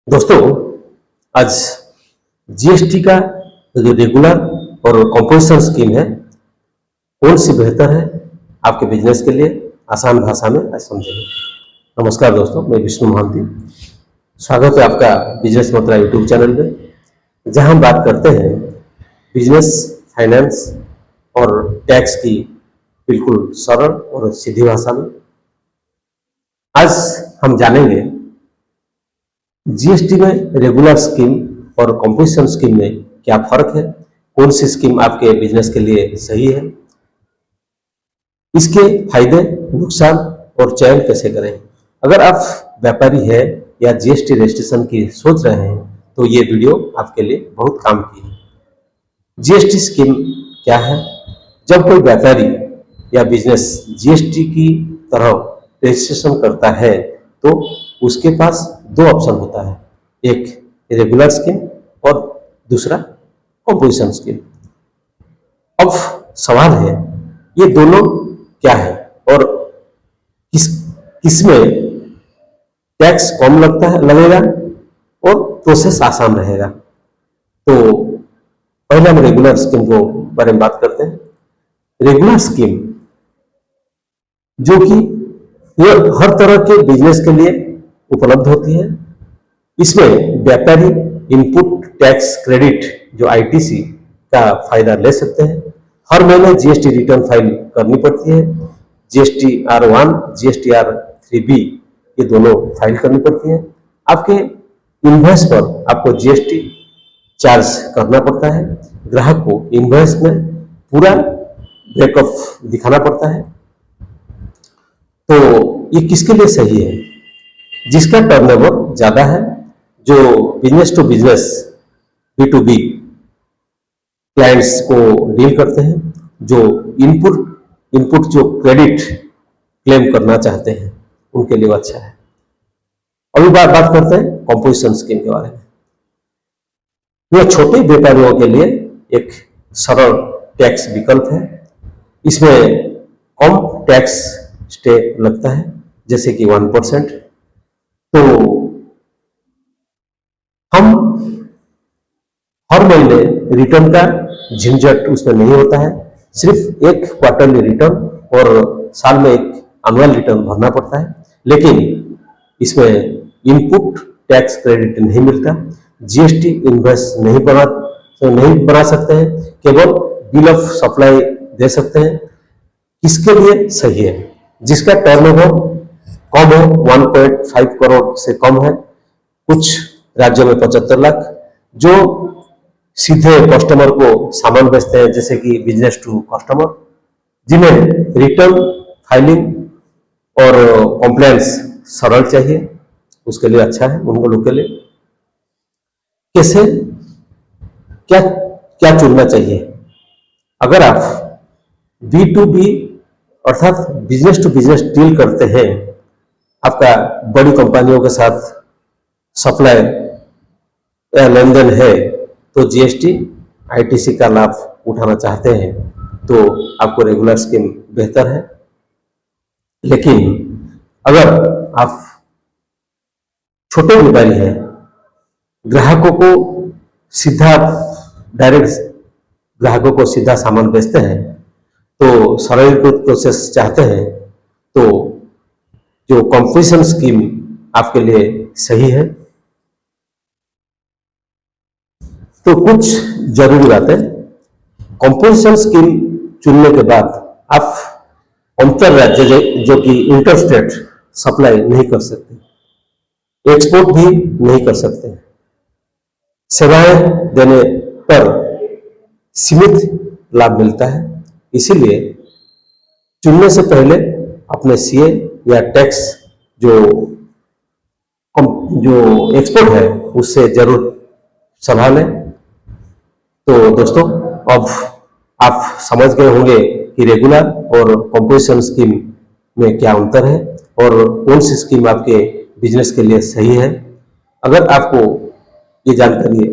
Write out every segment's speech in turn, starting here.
दोस्तों, आज जीएसटी का जो रेगुलर और कंपोजिशन स्कीम है, कौन सी बेहतर है आपके बिजनेस के लिए, आसान भाषा में आज समझेंगे। नमस्कार दोस्तों, मैं विष्णु महांती। स्वागत है आपका बिजनेस मंत्रा यूट्यूब चैनल में, जहां हम बात करते हैं बिजनेस, फाइनेंस और टैक्स की बिल्कुल सरल और सीधी भाषा में। आज हम जानेंगे जीएसटी में रेगुलर स्कीम और कंपोजिशन स्कीम में क्या फर्क है, कौन सी स्कीम आपके बिजनेस के लिए सही है, इसके फायदे, नुकसान और चयन कैसे करें। अगर आप व्यापारी है या जीएसटी रजिस्ट्रेशन की सोच रहे हैं तो ये वीडियो आपके लिए बहुत काम की है। जीएसटी स्कीम क्या है? जब कोई व्यापारी या बिजनेस जीएसटी की तरह रजिस्ट्रेशन करता है तो उसके पास दो ऑप्शन होता है, एक रेगुलर स्कीम और दूसरा कंपोजिशन स्कीम। अब सवाल है, ये दोनों क्या है और किसमें टैक्स कम लगेगा और प्रोसेस आसान रहेगा। तो पहले हम रेगुलर स्कीम को बारे में बात करते हैं। रेगुलर स्कीम जो कि ये हर तरह के बिजनेस के लिए उपलब्ध होती है। इसमें व्यापारी इनपुट टैक्स क्रेडिट जो आईटीसी का फायदा ले सकते हैं। हर महीने जीएसटी रिटर्न फाइल करनी पड़ती है। जीएसटी R1, जीएसटी R3B ये दोनों फाइल करनी पड़ती है। आपके इनवॉइस पर आपको जीएसटी चार्ज करना पड़ता है। ग्राहक को इनवॉइस में पूरा ब्रेकअप दिखाना पड़ता है। तो ये किसके लिए सही है? जिसका टर्नओवर ज्यादा है, जो business to business B2B clients को डील करते हैं, जो इनपुट जो क्रेडिट क्लेम करना चाहते हैं, उनके लिए अच्छा है। अभी बात करते हैं कंपोजिशन स्कीम के बारे में। यह छोटे व्यापारियों के लिए एक सरल टैक्स विकल्प है। इसमें कम टैक्स स्टे लगता है, जैसे कि 1%। तो हम हर महीने रिटर्न का झंझट उसमें नहीं होता है। सिर्फ एक क्वार्टरली रिटर्न और साल में एक एनुअल रिटर्न भरना पड़ता है। लेकिन इसमें इनपुट टैक्स क्रेडिट नहीं मिलता। जीएसटी इनवॉइस नहीं बना सकते हैं, केवल बिल ऑफ सप्लाई दे सकते हैं। किसके लिए सही है? जिसका टर्नओवर कम है, 1.5 करोड़ से कम है, कुछ राज्यों में 75 लाख, जो सीधे कस्टमर को सामान बेचते हैं, जैसे कि बिजनेस टू कस्टमर, जिन्हें रिटर्न फाइलिंग और कॉम्प्लायंस सरल चाहिए, उसके लिए अच्छा है उन लोगों के लिए। कैसे क्या चुनना चाहिए? अगर आप B2B अर्थात बिजनेस टू बिजनेस डील करते हैं, आपका बड़ी कंपनियों के साथ सप्लाई या लेन देन है, तो जीएसटी आईटीसी का लाभ उठाना चाहते हैं, तो आपको रेगुलर स्कीम बेहतर है। लेकिन अगर आप छोटे व्यापारी हैं, ग्राहकों को सीधा सामान बेचते हैं, तो सरलीकृत प्रोसेस चाहते हैं, तो जो कंपोजिशन स्कीम आपके लिए सही है। तो कुछ जरूरी बातें। कंपोजिशन स्कीम चुनने के बाद आप अंतर राज्य जो कि इंटर स्टेट सप्लाई नहीं कर सकते, एक्सपोर्ट भी नहीं कर सकते। सेवाएं देने पर सीमित लाभ मिलता है। इसीलिए चुनने से पहले अपने सीए या टैक्स जो एक्सपोर्ट है उससे जरूर सलाह लें। तो दोस्तों, अब आप समझ गए होंगे कि रेगुलर और कंपोजिशन स्कीम में क्या अंतर है और कौन सी स्कीम आपके बिजनेस के लिए सही है। अगर आपको ये जानकारी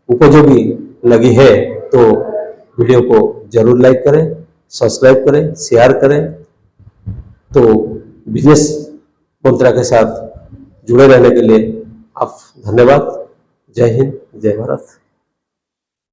उपयोगी लगी है तो वीडियो को जरूर लाइक करें, सब्सक्राइब करें, शेयर करें। तो बिजनेस मंत्रा के साथ जुड़े रहने के लिए आप धन्यवाद। जय हिंद, जय भारत।